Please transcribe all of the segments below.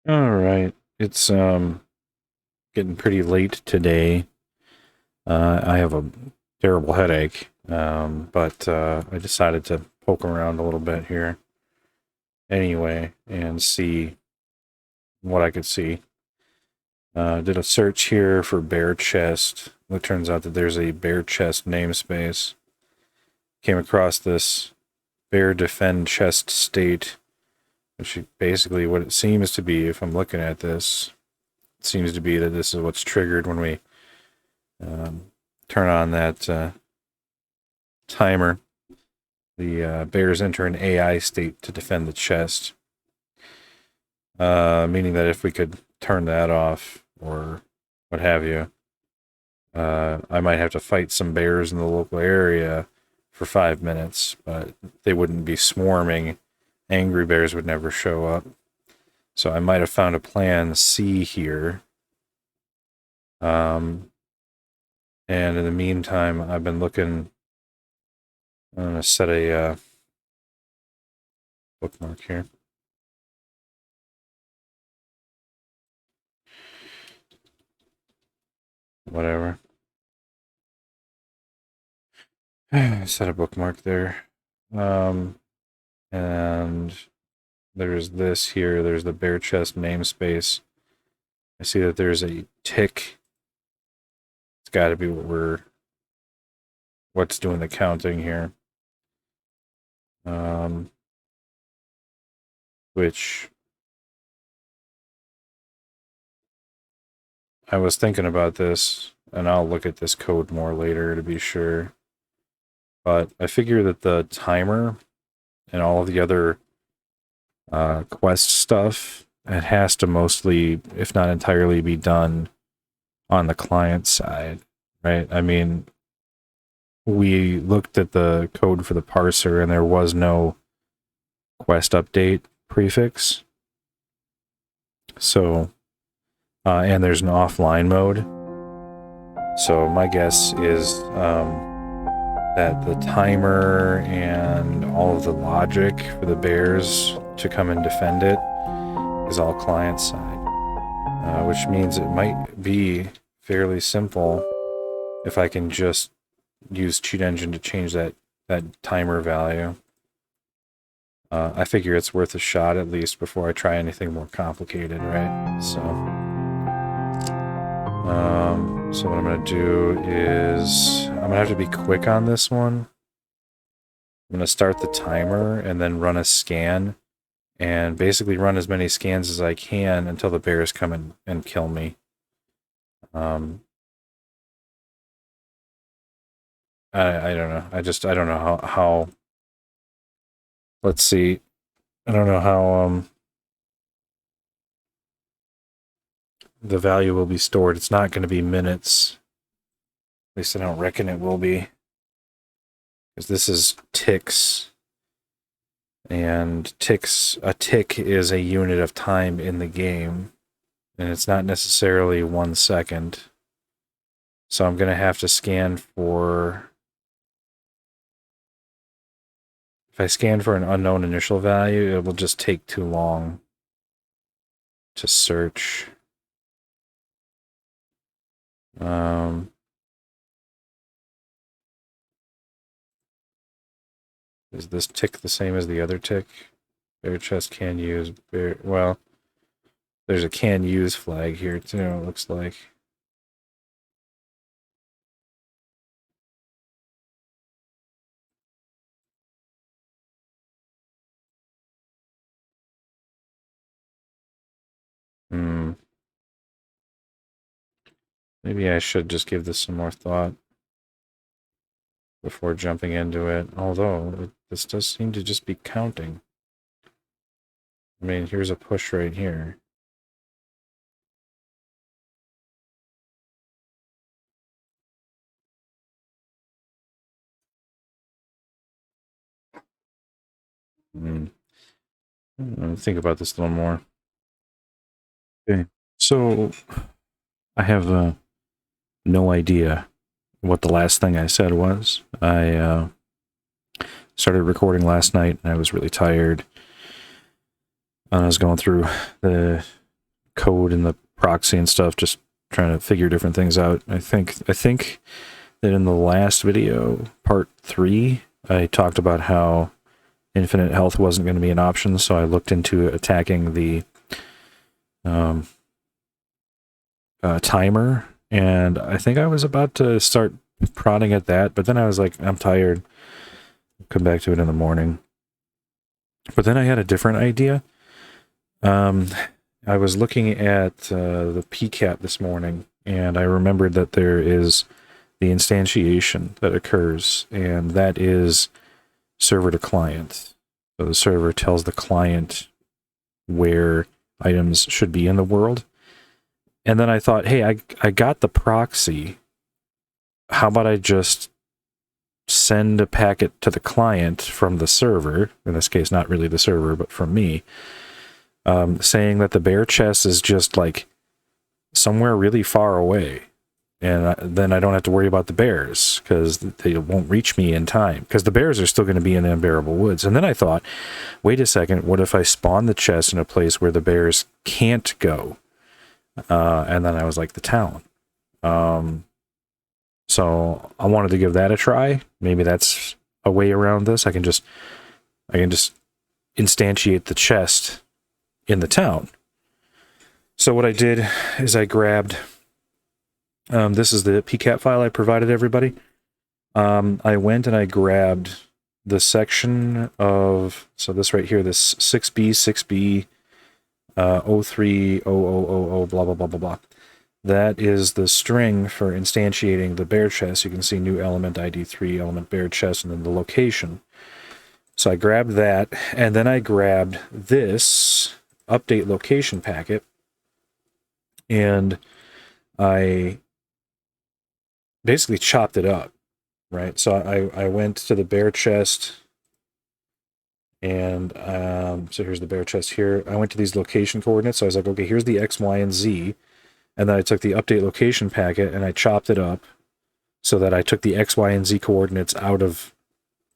All right. It's getting pretty late today. I have a terrible headache. But I decided to poke around a little bit here anyway and see what I could see. Did a search here for bare chest. It turns out that there's a bare chest namespace. Came across this bare defend chest state, which is basically what it seems to be. If I'm looking at this, it seems to be that this is what's triggered when we um, turn on that timer. The bears enter an AI state to defend the chest, meaning that if we could turn that off or what have you, I might have to fight some bears in the local area for 5 minutes, but they wouldn't be swarming. Angry bears would never show up. So I might have found a plan C here. And in the meantime, I've been looking. I'm going to set a bookmark here. Whatever. Set a bookmark there. And there's this here. There's the bare chest namespace. I see that there's a tick. It's got to be what's doing the counting here. Which I was thinking about this, and I'll look at this code more later to be sure. But I figure that the timer and all of the other quest stuff, it has to mostly, if not entirely, be done on the client side, right? I mean, we looked at the code for the parser and there was no quest update prefix. So, and there's an offline mode. So my guess is that the timer and all of the logic for the bears to come and defend it is all client side, which means it might be fairly simple if I can just use Cheat Engine to change that timer value. I figure it's worth a shot at least before I try anything more complicated, right? So what I'm going to do is I'm going to have to be quick on this one. I'm going to start the timer and then run a scan and basically run as many scans as I can until the bears come in and kill me. I don't know. I don't know how let's see. I don't know how the value will be stored. It's not going to be minutes. At least I don't reckon it will be. Because this is ticks. And a tick is a unit of time in the game. And it's not necessarily 1 second. So I'm going to have to scan for... If I scan for an unknown initial value, it will just take too long to search. Is this tick the same as the other tick? Bare chest can use. Well, there's a can use flag here too, it looks like. Maybe I should just give this some more thought before jumping into it. Although, this does seem to just be counting. I mean, here's a push right here. Think about this a little more. Okay, so I have no idea what the last thing I said was. I started recording last night and I was really tired. And I was going through the code and the proxy and stuff, just trying to figure different things out. I think that in the last video, part 3, I talked about how infinite health wasn't going to be an option, so I looked into attacking the timer, and I think I was about to start prodding at that, but then I was like, I'm tired. I'll come back to it in the morning. But then I had a different idea. I was looking at the PCAP this morning, and I remembered that there is the instantiation that occurs, and that is server to client. So the server tells the client where items should be in the world. And then I thought, hey, I got the proxy. How about I just send a packet to the client from the server, in this case, not really the server, but from me, saying that the bear chest is just like somewhere really far away. And then I don't have to worry about the bears because they won't reach me in time, because the bears are still going to be in the Unbearable Woods. And then I thought, wait a second, what if I spawn the chest in a place where the bears can't go? And then I was like, the town. So I wanted to give that a try. Maybe that's a way around this. I can just instantiate the chest in the town. So what I did is I grabbed, this is the PCAP file I provided everybody. I went and I grabbed the section of, so this right here, this 6B, 030000, blah, blah, blah, blah, blah. That is the string for instantiating the bear chest. You can see new element ID 3, element bear chest, and then the location. So I grabbed that, and then I grabbed this update location packet, and I basically chopped it up, right? So I went to the bear chest, and so here's the bear chest here. I went to these location coordinates, so I was like, okay, here's the X, Y, and Z, and then I took the update location packet, and I chopped it up so that I took the X, Y, and Z coordinates out of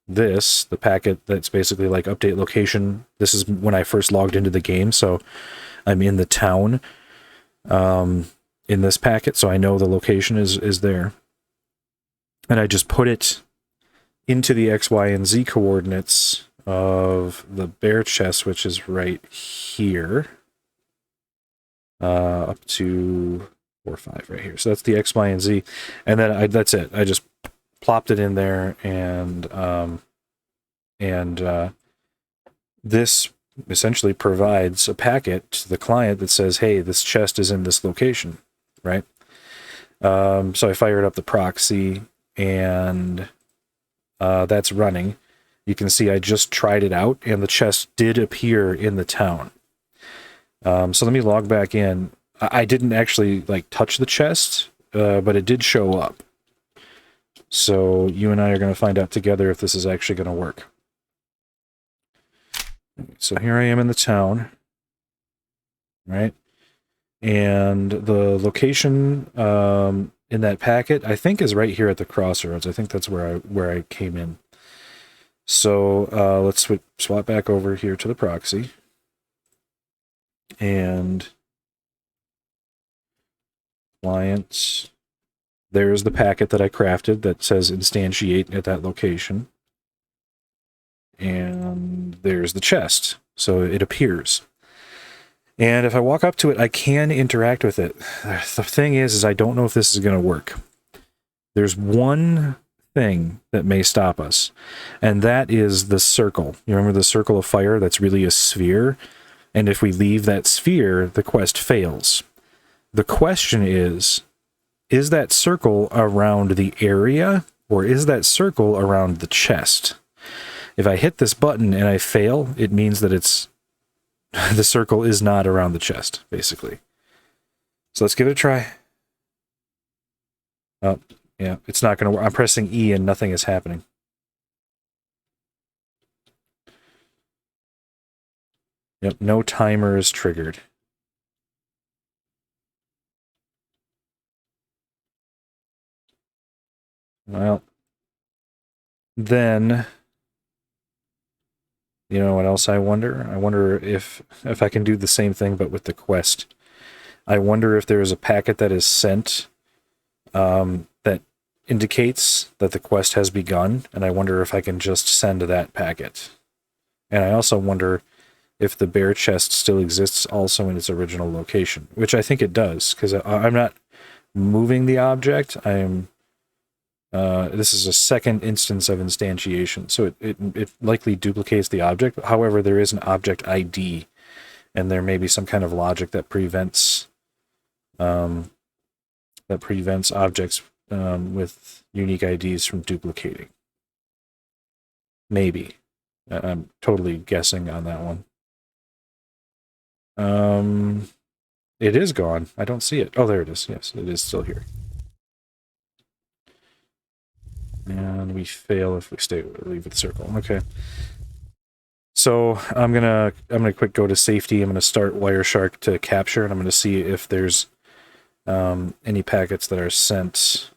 this, the packet that's basically like update location. This is when I first logged into the game, so I'm in the town in this packet, so I know the location is there. And I just put it into the X, Y, and Z coordinates of the bear chest, which is right here, up to 4, 5 right here. So that's the X, Y, and Z. And then that's it. I just plopped it in there, and this essentially provides a packet to the client that says, hey, this chest is in this location, right? So I fired up the proxy, and that's running. You can see I just tried it out, and the chest did appear in the town. So let me log back in. I didn't actually like touch the chest, but it did show up. So you and I are going to find out together if this is actually going to work. So here I am in the town, right? And the location in that packet, I think, is right here at the crossroads. I think that's where I came in. So let's swap back over here to the proxy. And client, there's the packet that I crafted that says instantiate at that location. And there's the chest. So it appears. And if I walk up to it, I can interact with it. The thing is I don't know if this is going to work. There's one thing that may stop us, and that is the circle. You remember the circle of fire? That's really a sphere. And if we leave that sphere, the quest fails. The question is that circle around the area, or is that circle around the chest? If I hit this button and I fail, it means that the circle is not around the chest, basically. So let's give it a try. Oh, yeah, it's not going to work. I'm pressing E and nothing is happening. Yep, no timer is triggered. Well, then, you know what else I wonder? I wonder if I can do the same thing, but with the quest. I wonder if there is a packet that is sent that indicates that the quest has begun, and I wonder if I can just send that packet. And I also wonder if the bear chest still exists also in its original location, which I think it does, because I'm not moving the object. I am. This is a second instance of instantiation, so it likely duplicates the object. However, there is an object ID, and there may be some kind of logic that prevents objects with unique IDs from duplicating. Maybe. I'm totally guessing on that one. It is gone. I don't see it. Oh, there it is. Yes, it is still here. And we fail if we leave the circle. Okay. So I'm gonna quick go to safety. I'm gonna start Wireshark to capture, and I'm gonna see if there's any packets that are sent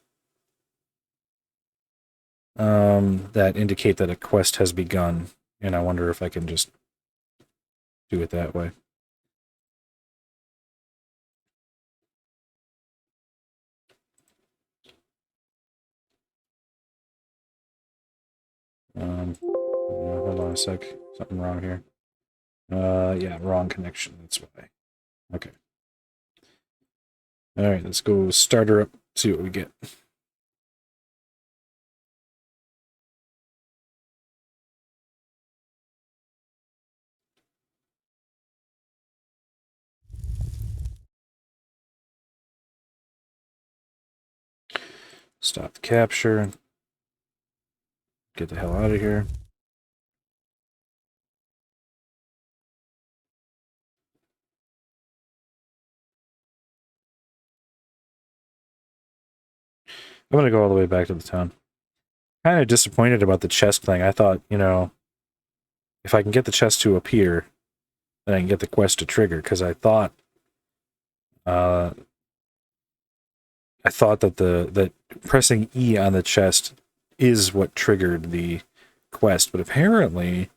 that indicate that a quest has begun. And I wonder if I can just do it that way. Hold on a sec. Something wrong here. Yeah, wrong connection. That's why. Okay. All right, let's go start her up, see what we get. Stop the capture. Get the hell out of here. I'm going to go all the way back to the town. Kind of disappointed about the chest thing. I thought, you know, if I can get the chest to appear, then I can get the quest to trigger, because I thought that that pressing E on the chest is what triggered the quest, but apparently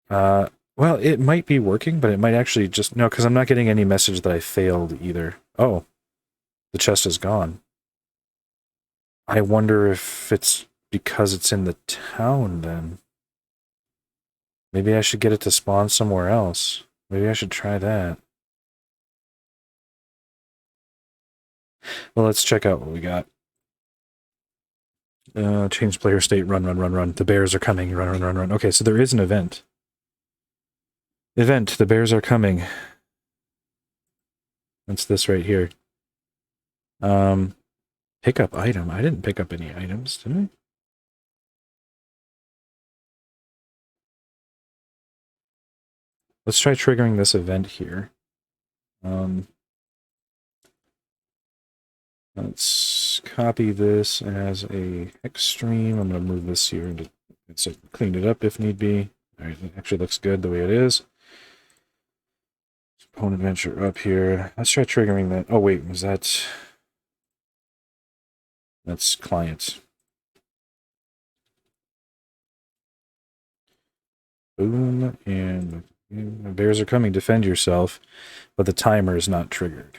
well, it might be working, but it might actually just no, because I'm not getting any message that I failed either. Oh, the chest is gone. I wonder if it's because it's in the town then. Maybe I should get it to spawn somewhere else. Maybe I should try that. Well, let's check out what we got. Change player state, run, run, run, run. The bears are coming, run, run, run, run. Okay, so there is an event. Event, the bears are coming. That's this right here. Pick up item. I didn't pick up any items, did I? Let's try triggering this event here. Let's copy this as a hex stream. I'm going to move this here and clean it up if need be. All right, it actually looks good the way it is. Phone adventure up here. Let's try triggering that. Oh wait, was that? That's client. Boom, and bears are coming. Defend yourself, but the timer is not triggered.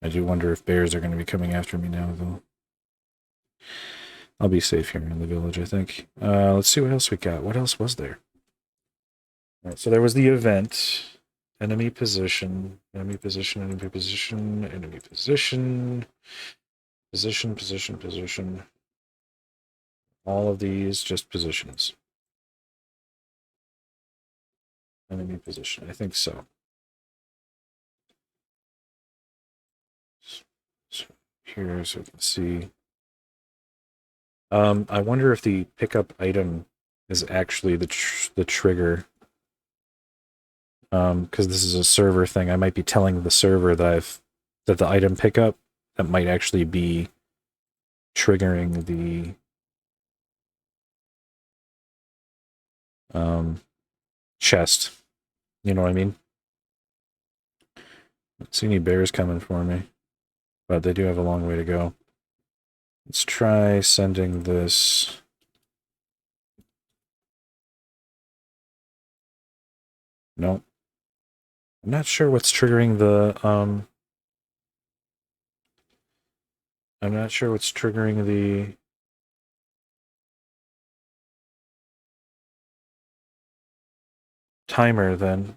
I do wonder if bears are going to be coming after me now, though. I'll be safe here in the village, I think. Let's see what else we got. What else was there? All right, so there was the event. Enemy position, enemy position, enemy position, enemy position, position, position, position. All of these just positions. Enemy position, I think so. So here, so we can see. I wonder if the pickup item is actually the trigger. Because this is a server thing, I might be telling the server that the item pickup that might actually be triggering the chest. You know what I mean? Don't see any bears coming for me, but they do have a long way to go. Let's try sending this. Nope. I'm not sure what's triggering the, I'm not sure what's triggering the timer then.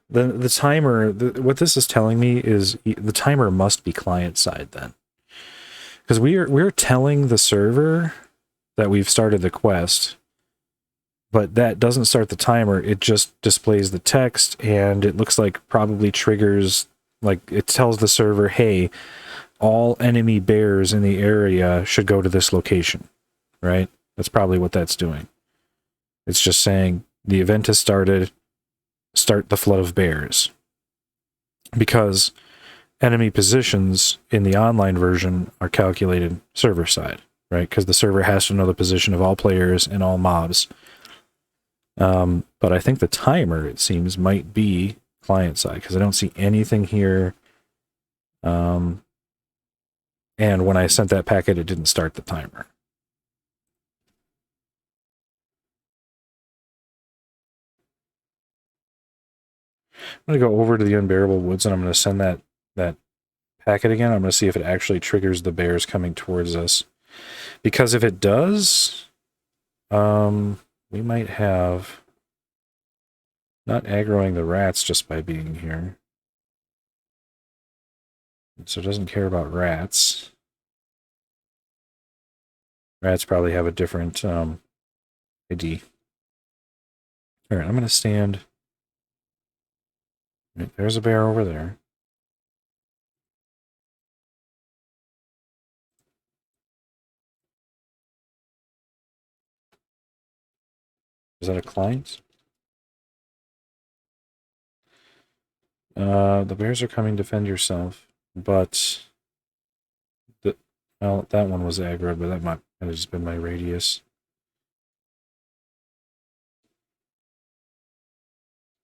The timer, what this is telling me is the timer must be client side then. Because we're telling the server that we've started the quest, but that doesn't start the timer. It just displays the text, and it looks like probably triggers, like it tells the server, hey, all enemy bears in the area should go to this location, right? That's probably what that's doing. It's just saying the event has started, start the flood of bears. Because enemy positions in the online version are calculated server side, right? Because the server has to know the position of all players and all mobs. But I think the timer, it seems, might be client side, because I don't see anything here. And when I sent that packet, it didn't start the timer. I'm going to go over to the Unbearable Woods, and I'm going to send that packet again. I'm going to see if it actually triggers the bears coming towards us. Because if it does, we might have not aggroing the rats just by being here. So it doesn't care about rats. Rats probably have a different ID. All right, I'm going to stand. Right, there's a bear over there. Is that a client? The bears are coming. Defend yourself. But well, that one was aggro, but that might have just been my radius.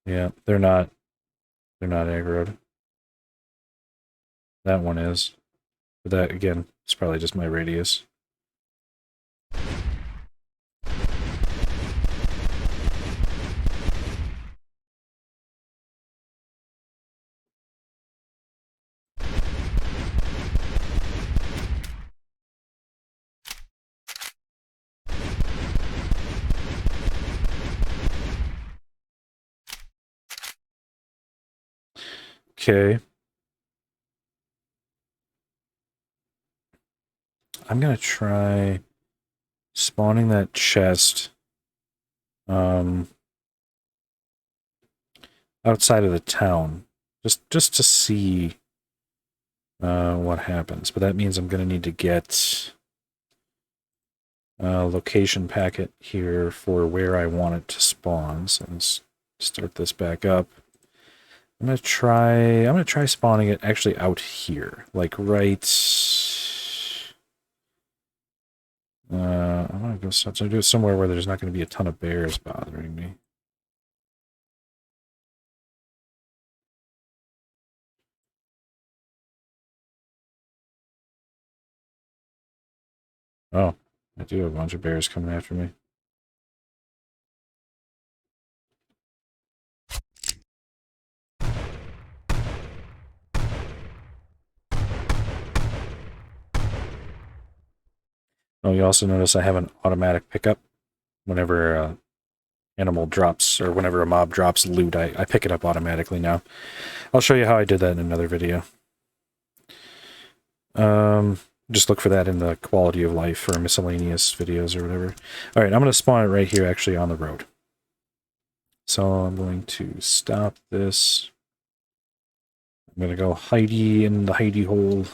Yeah, they're not aggroed. That one is. But that, again, it's probably just my radius. Okay. I'm going to try spawning that chest outside of the town, just to see what happens. But that means I'm going to need to get a location packet here for where I want it to spawn. So let's start this back up. I'm gonna try spawning it actually out here, like right. I'm gonna do it somewhere where there's not going to be a ton of bears bothering me. Oh, I do have a bunch of bears coming after me. Oh, you also notice I have an automatic pickup. Whenever animal drops, or whenever a mob drops loot, I pick it up automatically now. I'll show you how I did that in another video. Just look for that in the quality of life or miscellaneous videos or whatever. All right, I'm going to spawn it right here, actually, on the road. So I'm going to stop this. I'm going to go hidey in the hidey hole.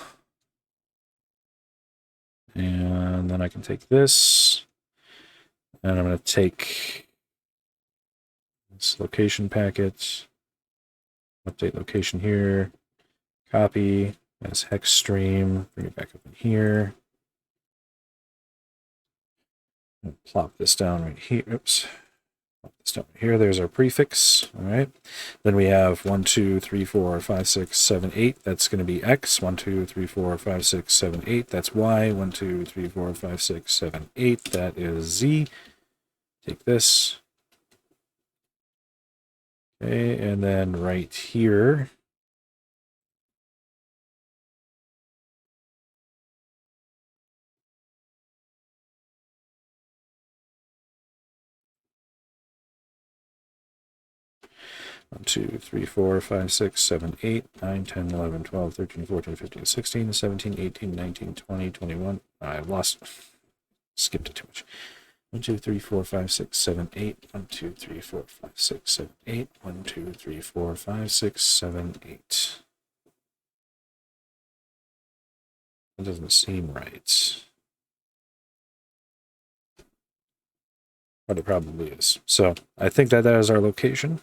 And then I can take this. And I'm going to take this location packet. Update location here. Copy. As hex stream. Bring it back up in here. And plop this down right here. Oops. Down here, there's our prefix. All right. Then we have 1, 2, 3, 4, 5, 6, 7, 8. That's going to be X. 1, 2, 3, 4, 5, 6, 7, 8. That's Y. 1, 2, 3, 4, 5, 6, 7, 8. That is Z. Take this. Okay, and then right here. One, 2, 3, 4, 5, 6, 7, 8, 9, 10, 11, 12, 13, 14, 15, 16, 17, 18, 19, 20, 21. I've skipped it too much. 1, 2, 3, 4, 5, 6, 7, 8. 1, 2, 3, 4, 5, 6, 7, 8. 1, 2, 3, 4, 5, 6, 7, 8. That doesn't seem right. But it probably is. So I think that is our location.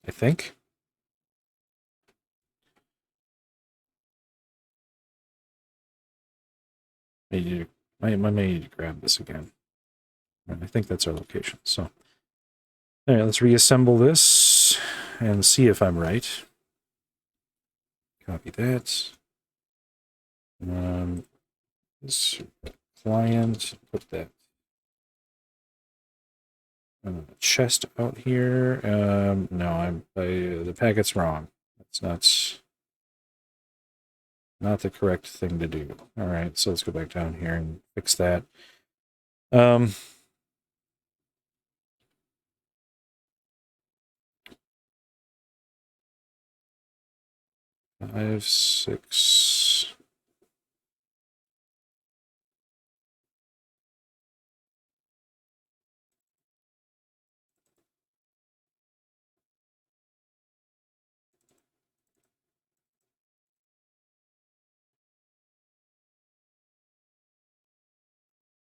I think. I might need to grab this again. I think that's our location. So, all right, let's reassemble this and see if I'm right. Copy that. This client, put that chest out here. No, the packet's wrong. That's not the correct thing to do. All right, so let's go back down here and fix that. 5, 6.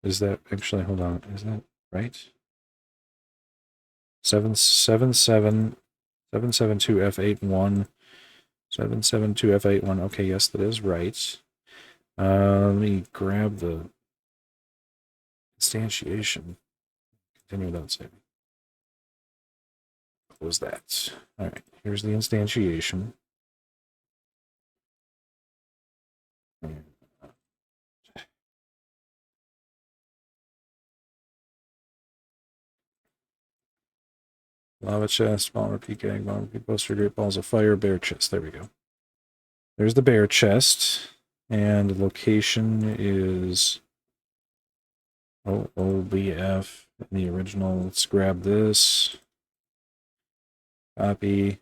Is that actually, hold on, is that right? 777 772 F81 772 F81. Okay, yes, that is right. Let me grab the instantiation. Continue without saving. Close that. All right, here's the instantiation. Lava chest, bomb repeat gang, bomb repeat poster, great balls of fire, bear chest. There we go. There's the bear chest, and the location is OBF in the original. Let's grab this. Copy.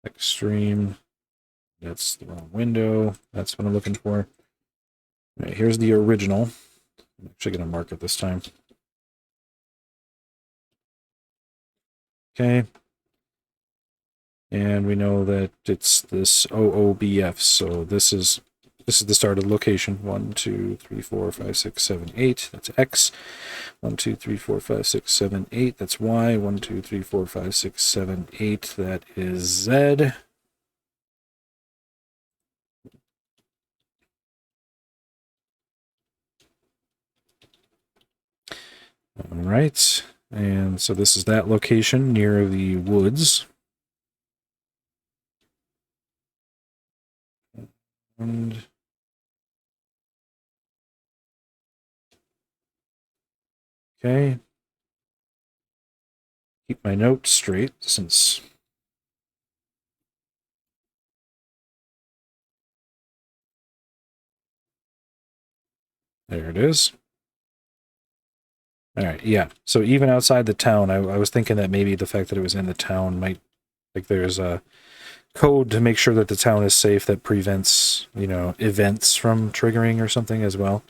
Extreme. That's the wrong window. That's what I'm looking for. All right, here's the original. I'm actually going to mark it this time. Okay. And we know that it's this OOBF, so this is the started location. 1, 2, 3, 4, 5, 6, 7, 8. That's X. 1, 2, 3, 4, 5, 6, 7, 8. That's Y. 1, 2, 3, 4, 5, 6, 7, 8. That is Z. All right. And so this is that location near the woods. And okay. Keep my notes straight since there it is. All right, yeah. So even outside the town, I was thinking that maybe the fact that it was in the town might, like, there's a code to make sure that the town is safe that prevents, events from triggering or something as well.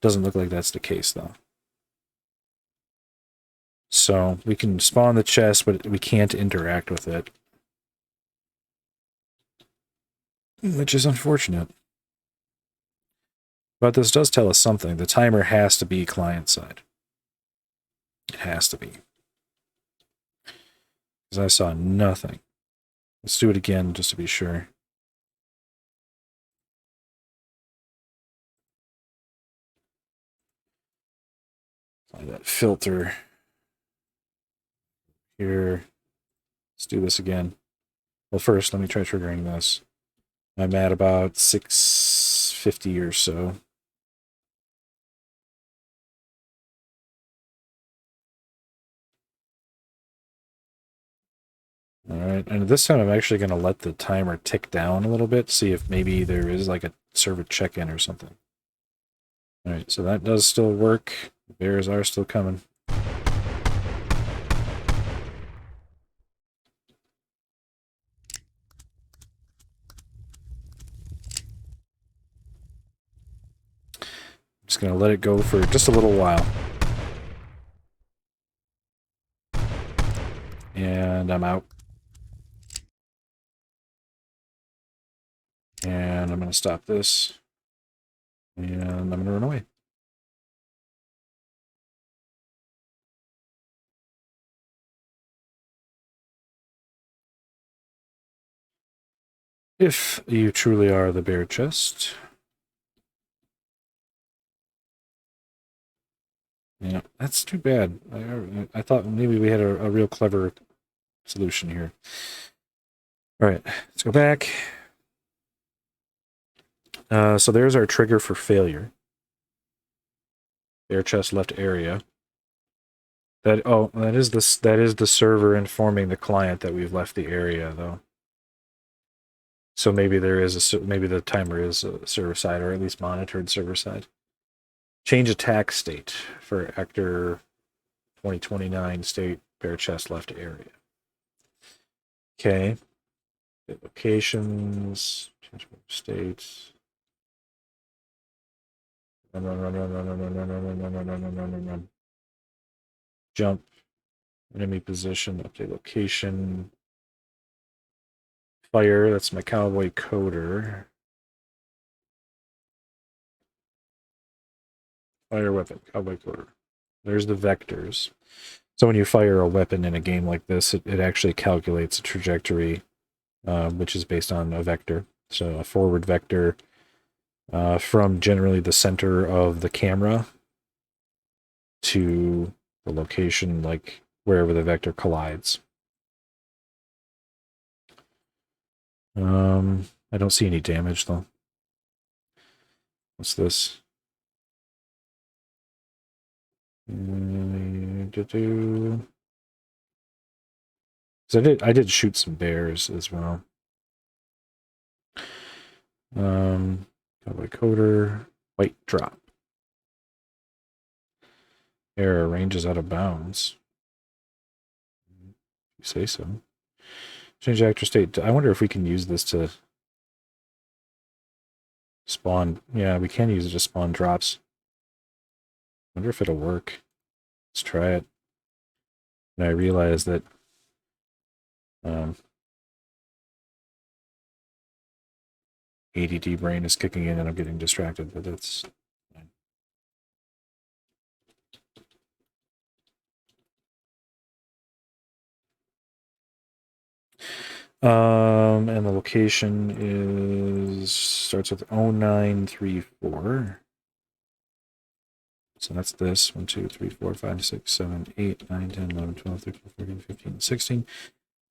Doesn't look like that's the case, though. So we can spawn the chest, but we can't interact with it, which is unfortunate. But this does tell us something. The timer has to be client-side. It has to be. Because I saw nothing. Let's do it again just to be sure. Apply that filter here. Let's do this again. Well, first, let me try triggering this. I'm at about 650 50 or so. All right, and this time I'm actually going to let the timer tick down a little bit, see if maybe there is like a server check-in or something. All right, so that does still work. Bears are still coming. Just going to let it go for just a little while. And I'm out. And I'm going to stop this. And I'm going to run away. If you truly are the bear chest. Yeah, that's too bad. I thought maybe we had a real clever solution here. All right, let's go back. So there's our trigger for failure. Bear chest left area. That is the server informing the client that we've left the area though. So maybe maybe the timer is server side or at least monitored server side. Change attack state for actor 2029 state bear chest left area. Okay. Locations, change states. Run. Jump. Enemy position, update location. Fire, that's my cowboy coder. Fire weapon, cowboy coder. There's the vectors. So when you fire a weapon in a game like this, it actually calculates a trajectory, which is based on a vector. So a forward vector from generally the center of the camera to the location, like wherever the vector collides. I don't see any damage though. What's this? So I did shoot some bears as well. Cowboy coder, white drop. Error, range is out of bounds. You say so. Change actor state. I wonder if we can use this to spawn. Yeah, we can use it to spawn drops. I wonder if it'll work. Let's try it. And I realize that ADD brain is kicking in and I'm getting distracted, but that's fine. And the location starts with 0934. So that's this 1, 2, 3, 4, 5, 6, 7, 8, 9, 10, 11, 12, 13, 14, 15, 16,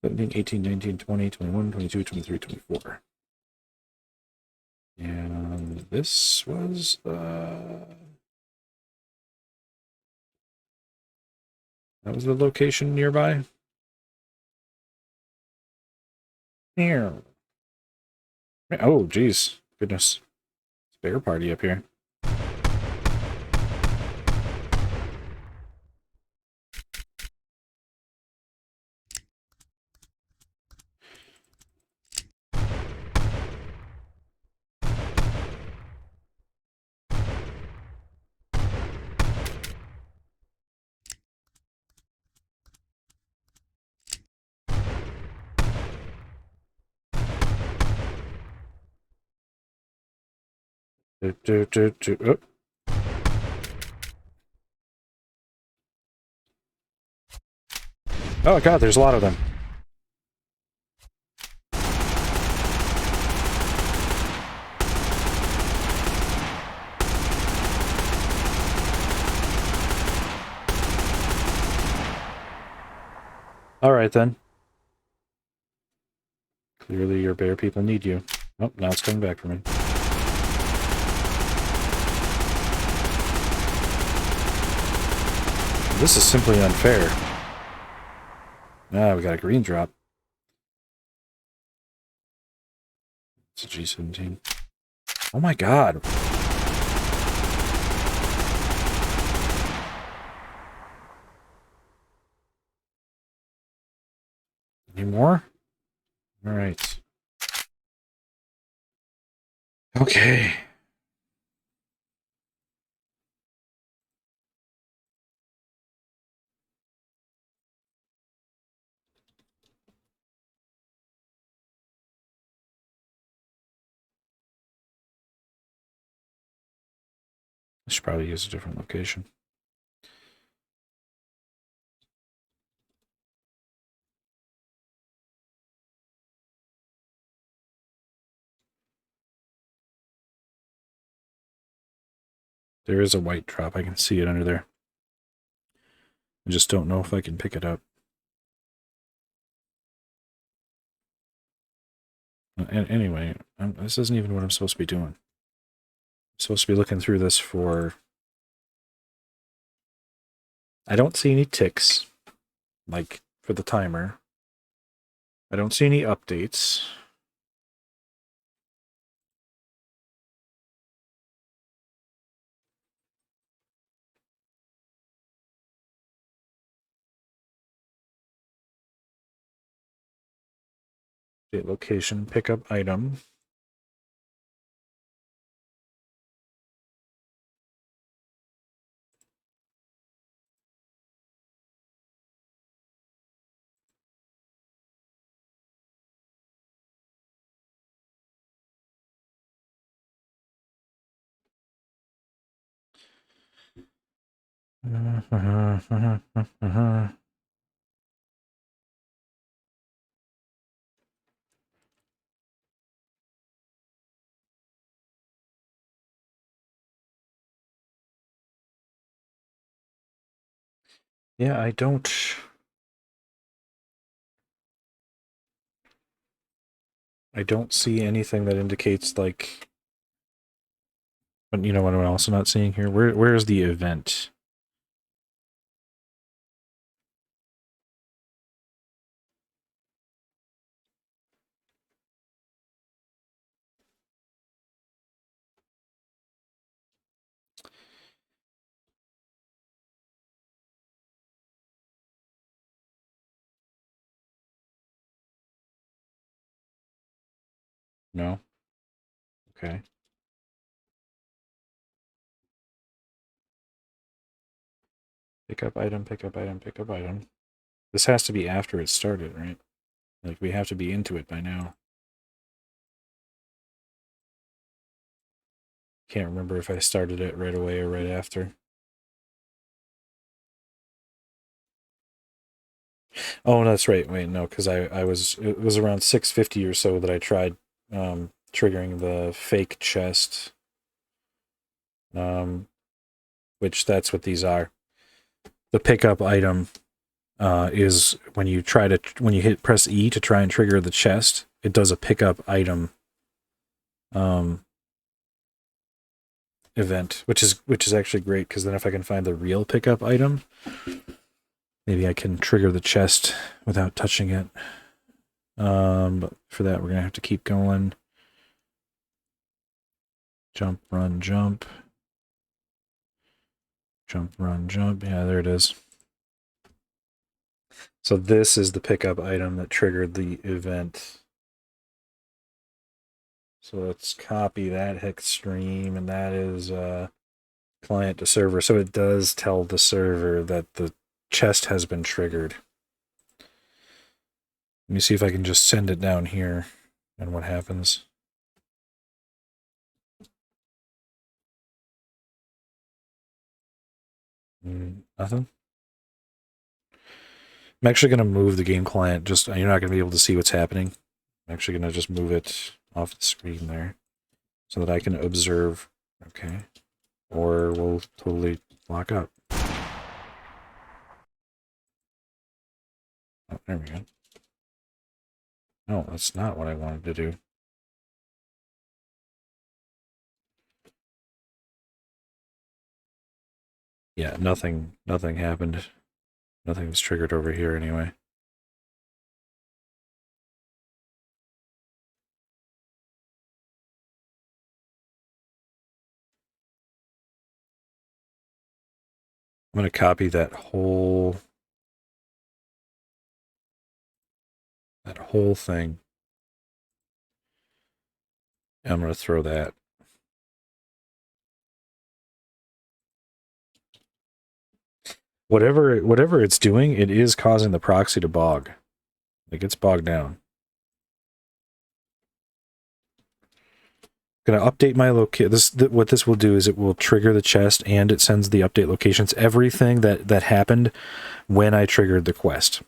17, 18, 19, 20, 21, 22, 23, 24. And this was that was the location nearby. Here. Oh, geez. Goodness. It's a bear party up here. Oh. Oh god, there's a lot of them. Alright then. Clearly your bear people need you. Oh, now it's coming back for me. This is simply unfair. Ah, we got a green drop. It's a G17. Oh my god. Any more? Alright. Okay. I should probably use a different location. There is a white drop. I can see it under there. I just don't know if I can pick it up. And anyway, this isn't even what I'm supposed to be doing. I'm supposed to be looking through this for... I don't see any ticks, like for the timer. I don't see any updates. Date location, pickup item. Yeah, I don't see anything that indicates like, but you know what I'm also not seeing here? Where is the event? No? Okay. Pick up item, pick up item, pick up item. This has to be after it started, right? Like, we have to be into it by now. Can't remember if I started it right away or right after. Oh, that's right. Wait, no, because it was around 650 or so that I tried triggering the fake chest. Which that's what these are. The pickup item is when you press E to try and trigger the chest, it does a pickup item event, which is actually great because then if I can find the real pickup item, maybe I can trigger the chest without touching it. But for that, we're gonna have to keep going. Jump, run, jump. Jump, run, jump. Yeah, there it is. So this is the pickup item that triggered the event. So let's copy that hex stream, and that is client to server. So it does tell the server that the chest has been triggered. Let me see if I can just send it down here and what happens. Nothing. I'm actually going to move the game client. Just you're not going to be able to see what's happening. I'm actually going to just move it off the screen there so that I can observe. Okay. Or we'll totally lock up. Oh, there we go. No, that's not what I wanted to do. Yeah, nothing happened. Nothing was triggered over here anyway. I'm going to copy that whole thing. I'm going to throw that. Whatever it's doing, it is causing the proxy to bog. It gets bogged down. Going to update my location. What this will do is it will trigger the chest and it sends the update locations. Everything that happened when I triggered the quest.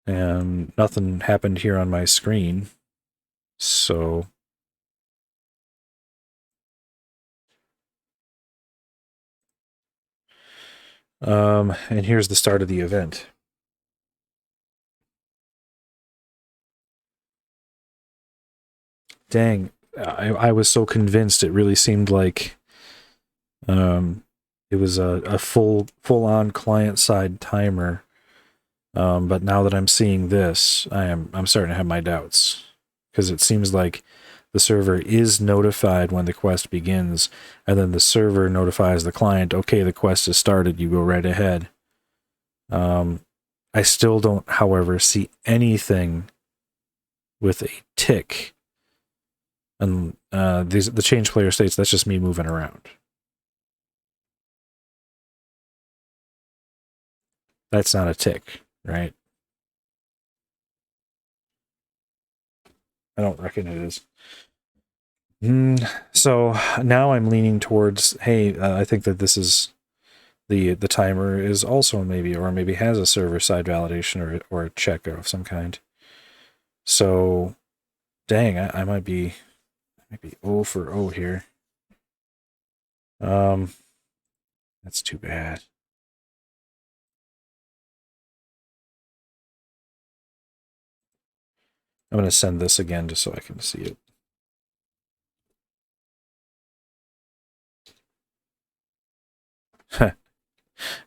And nothing happened here on my screen. So and here's the start of the event. Dang, I was so convinced. It really seemed like it was a full on client side timer. But now that I'm seeing this, I'm starting to have my doubts, because it seems like the server is notified when the quest begins, and then the server notifies the client, okay, the quest has started, you go right ahead. I still don't, however, see anything with a tick. And the change player states that's just me moving around. That's not a tick, right? I don't reckon it is. So now I'm leaning towards, hey, I think that this is the timer is also maybe, or maybe has a server side validation or a check of some kind. So, dang, I might be O for O here. That's too bad. I'm going to send this again just so I can see it.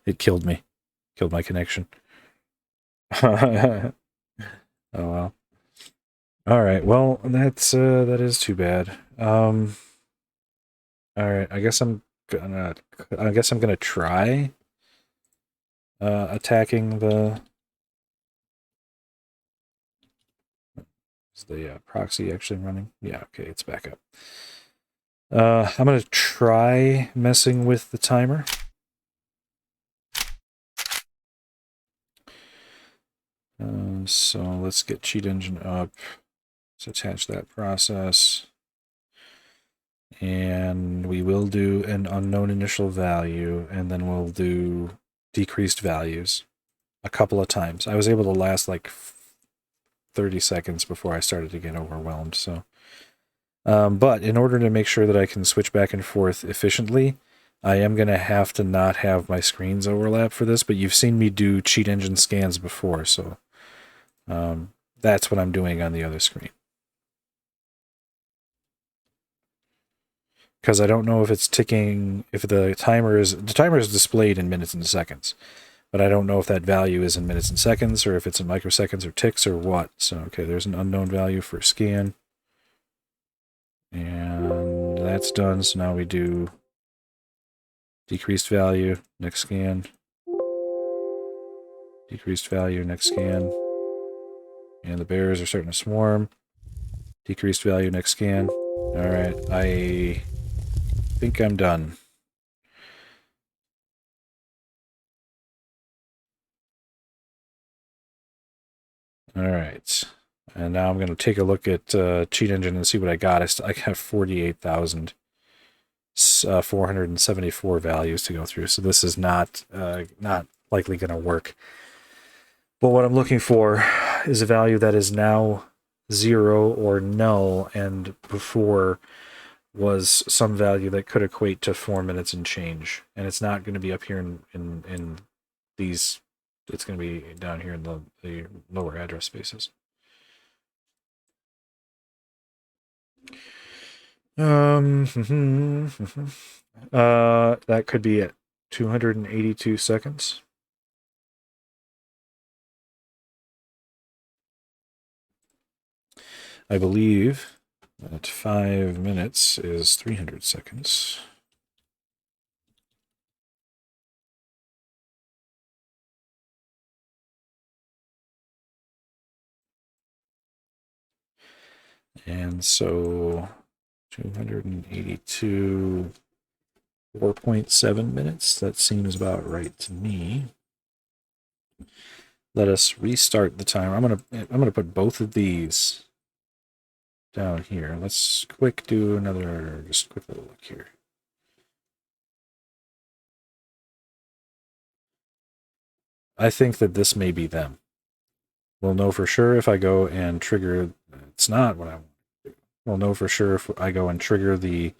It killed me. Killed my connection. Oh well. All right. Well, that is too bad. All right. I guess I'm gonna try attacking the. Is the proxy actually running? Yeah. Okay. It's back up. I'm gonna try messing with the timer. So let's get cheat engine up. Let's attach that process. And we will do an unknown initial value, and then we'll do decreased values a couple of times. I was able to last like 30 seconds before I started to get overwhelmed. So, but in order to make sure that I can switch back and forth efficiently, I am going to have to not have my screens overlap for this, but you've seen me do cheat engine scans before, so that's what I'm doing on the other screen. Because I don't know if it's ticking, if the timer is displayed in minutes and seconds, but I don't know if that value is in minutes and seconds, or if it's in microseconds or ticks or what. So, okay, there's an unknown value for scan. And that's done. So now we do decreased value, next scan. Decreased value, next scan. And the bears are starting to swarm. Decreased value, next scan. All right, I think I'm done. All right. And now I'm going to take a look at Cheat Engine and see what I got. I have 48,474 values to go through. So this is not likely going to work. But what I'm looking for is a value that is now 0 or null, and before was some value that could equate to 4 minutes and change. And it's not going to be up here in these. It's going to be down here in the lower address spaces. That could be at 282 seconds. I believe that 5 minutes is 300 seconds. And so 282, 4.7 minutes. That seems about right to me. Let us restart the timer. I'm gonna put both of these down here. Let's do another just quick little look here. I think that this may be them. We'll know for sure if I go and trigger. It's not what I want to do. We'll know for sure if I go and trigger the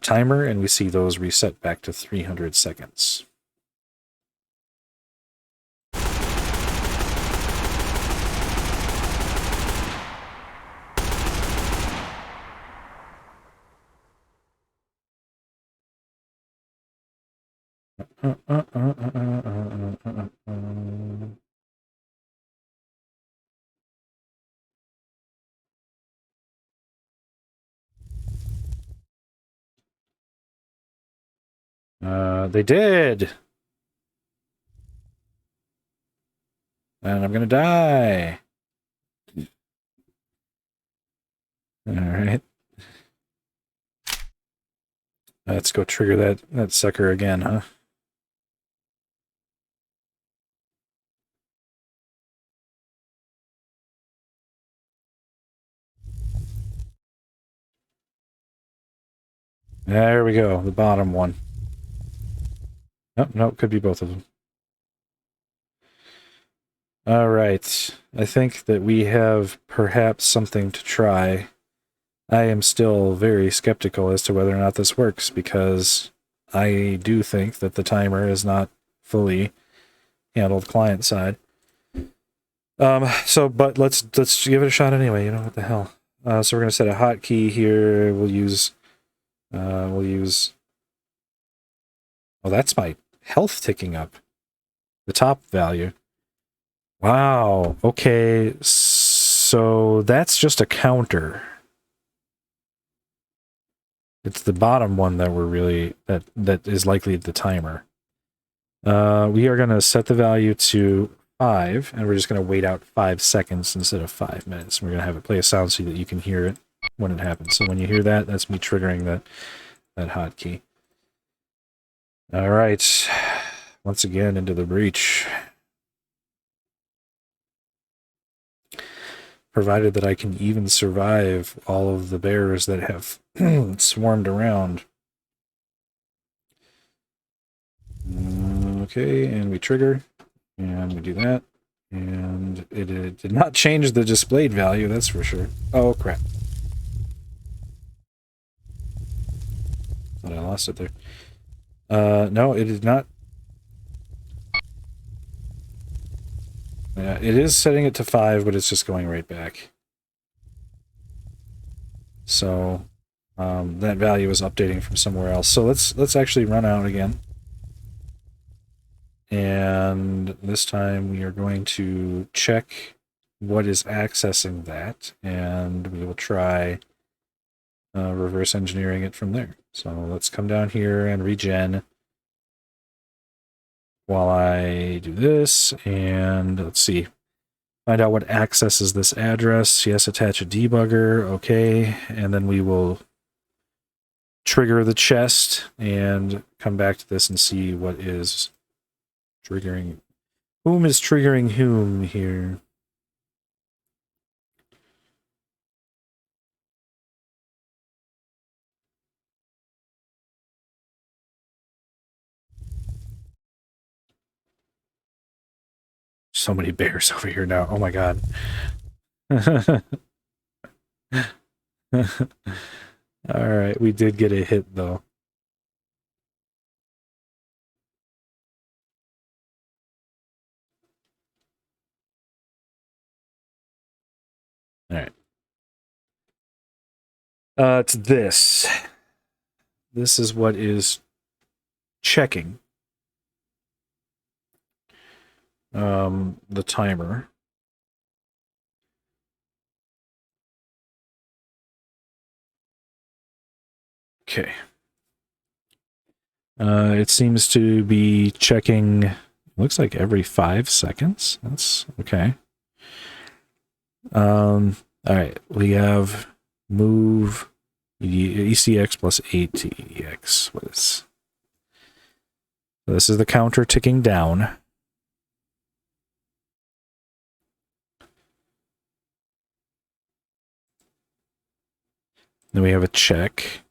timer and we see those reset back to 300 seconds. They did. And I'm gonna die. All right. Let's go trigger that sucker again, huh? There we go. The bottom one. No, could be both of them. All right. I think that we have perhaps something to try. I am still very skeptical as to whether or not this works because I do think that the timer is not fully handled client side. But let's give it a shot anyway. You know what the hell? So we're gonna set a hotkey here. We'll use. Oh, that's my health ticking up. The top value. Wow. Okay. So that's just a counter. It's the bottom one that we're really that is likely the timer. We are going to set the value to 5, and we're just going to wait out 5 seconds instead of 5 minutes. We're going to have it play a sound so that you can hear it when it happens. So when you hear that, that's me triggering that hotkey. All right. Once again, into the breach. Provided that I can even survive all of the bears that have swarmed around. Okay, and we trigger, and we do that, and it did not change the displayed value, that's for sure. Oh, crap. Thought I lost it there. No, it did not. Yeah, it is setting it to 5, but it's just going right back. So that value is updating from somewhere else. So let's actually run out again. And this time we are going to check what is accessing that, and we will try reverse engineering it from there. So let's come down here and regen while I do this, and let's see. Find out what accesses this address. Yes, attach a debugger. Okay, and then we will trigger the chest and come back to this and see what is triggering. Whom is triggering whom here? So many bears over here now. Oh my god. Alright, we did get a hit though. Alright. It's this. this is what is checking the timer. Okay. It seems to be checking, looks like every 5 seconds. That's okay. All right, we have move ECX plus 8 to EDX. What is this? Is the counter ticking down. Then we have a check.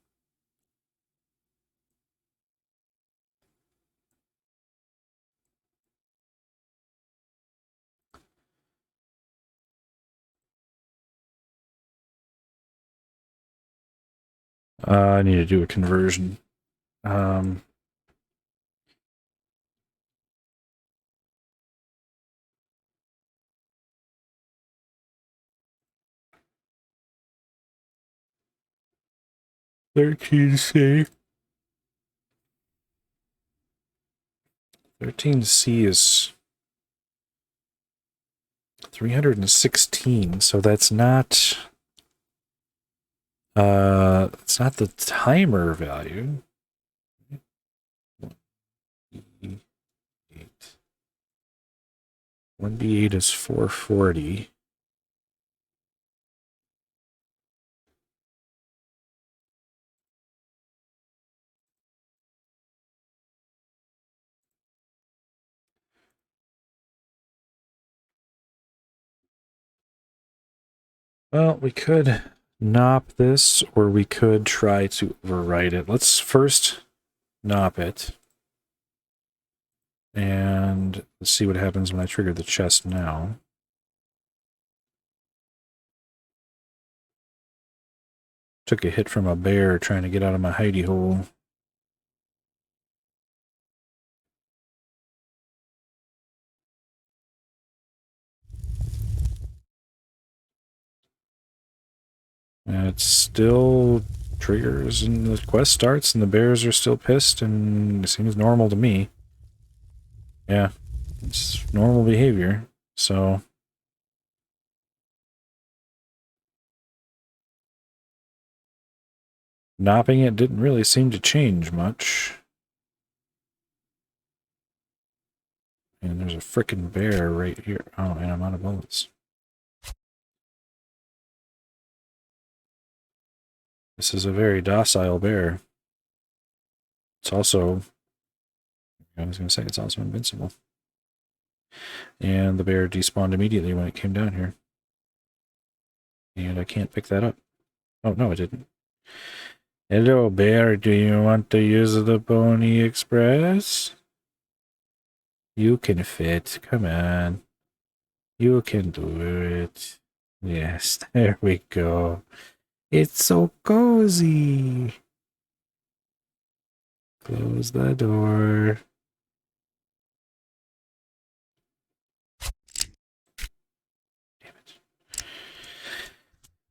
I need to do a conversion. 13C. 13C is 316, so that's not it's not the timer value. 1B8. 1B8 is 440. Well, we could NOP this, or we could try to overwrite it. Let's first NOP it. And let's see what happens when I trigger the chest now. Took a hit from a bear trying to get out of my hidey hole. And it still triggers and the quest starts and the bears are still pissed and it seems normal to me. Yeah, it's normal behavior. So knopping it didn't really seem to change much. And there's a frickin' bear right here. Oh, and I'm out of bullets. This is a very docile bear. It's also, I was going to say, it's also invincible. And the bear despawned immediately when it came down here. And I can't pick that up. Oh, no, it didn't. Hello, bear. Do you want to use the Pony Express? You can fit. Come on. You can do it. Yes, there we go. It's so cozy. Close the door. Damn it.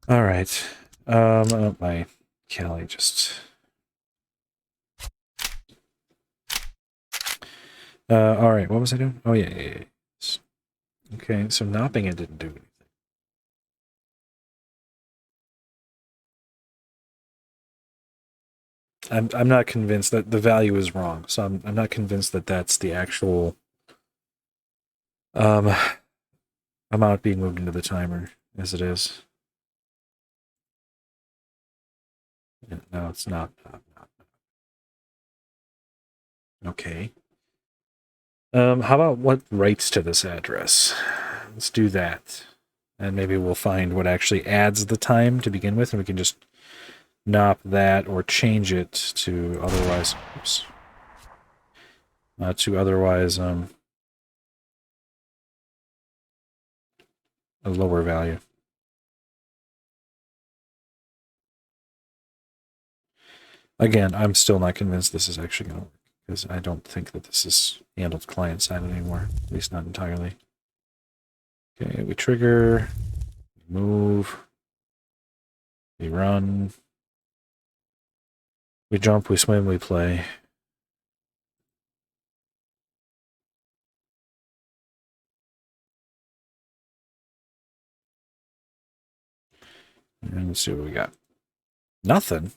All right. Oh, my Callie just... all right, what was I doing? Oh, yeah. Okay, so knopping it didn't do anything. I'm not convinced that the value is wrong, so I'm not convinced that that's the actual amount being moved into the timer as it is. No, it's not. Okay. How about what writes to this address? Let's do that. And maybe we'll find what actually adds the time to begin with, and we can just NOP that or change it to otherwise, oops, a lower value. Again, I'm still not convinced this is actually going to work, because I don't think that this is handled client-side anymore, at least not entirely. Okay, we trigger, we move, we run. We jump, we swim, we play. And let's see what we got. Nothing.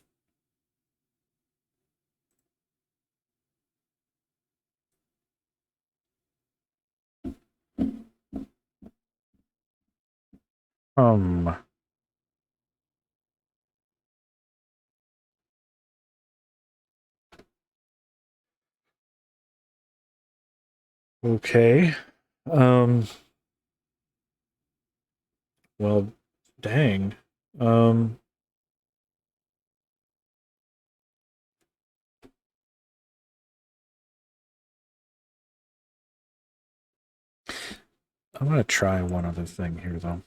Um. Okay. Um. Well, dang. Um. I'm gonna try one other thing here, though.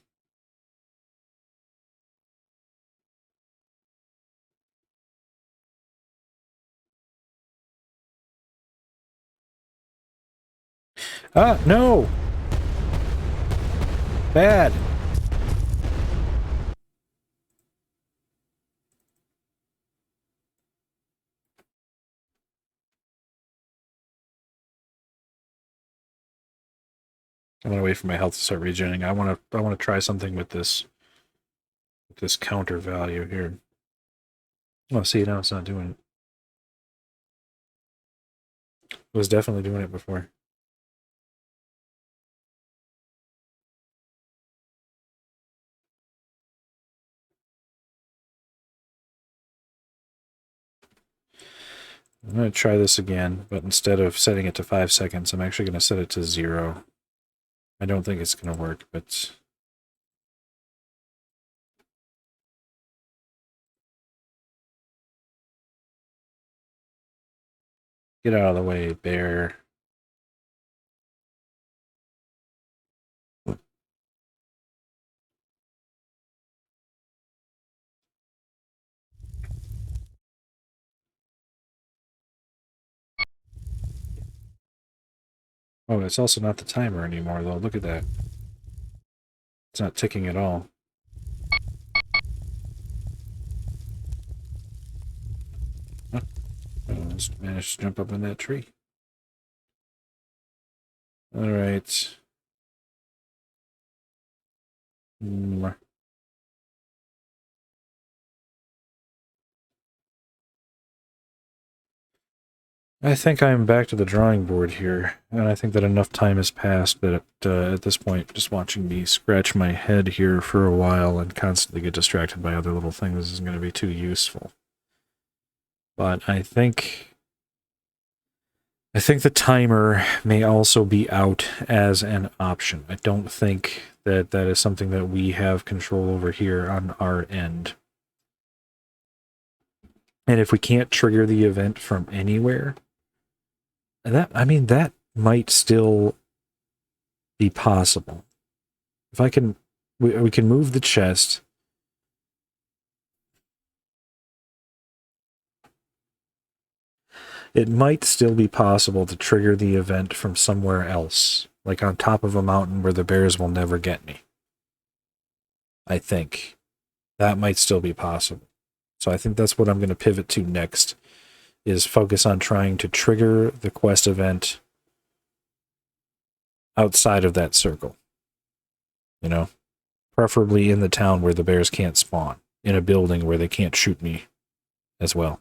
Ah, no! Bad! I'm gonna wait for my health to start regenerating. I wanna try something with this counter value here. Oh, see, now it's not doing it. It was definitely doing it before. I'm gonna try this again, but instead of setting it to 5 seconds, I'm actually gonna set it to 0. I don't think it's gonna work, but get out of the way, bear. Oh, it's also not the timer anymore, though. Look at that. It's not ticking at all. Huh. I just managed to jump up in that tree. Alright. I think I'm back to the drawing board here, and I think that enough time has passed that at this point, just watching me scratch my head here for a while and constantly get distracted by other little things isn't going to be too useful. But I think the timer may also be out as an option. I don't think that that is something that we have control over here on our end. And if we can't trigger the event from anywhere, that might still be possible. If I can, we can move the chest. It might still be possible to trigger the event from somewhere else, like on top of a mountain where the bears will never get me. I think that might still be possible. So I think that's what I'm going to pivot to next, is focus on trying to trigger the quest event outside of that circle. You know, preferably in the town where the bears can't spawn, in a building where they can't shoot me as well.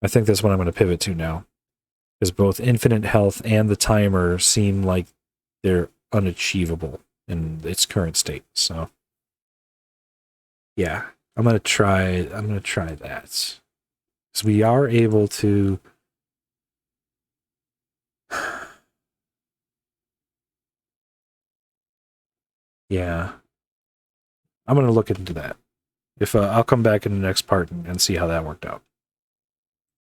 I think that's what I'm going to pivot to now, because both infinite health and the timer seem like they're unachievable in its current state. So yeah, I'm gonna try that. Because we are able to yeah. I'm gonna look into that. If I'll come back in the next part and see how that worked out.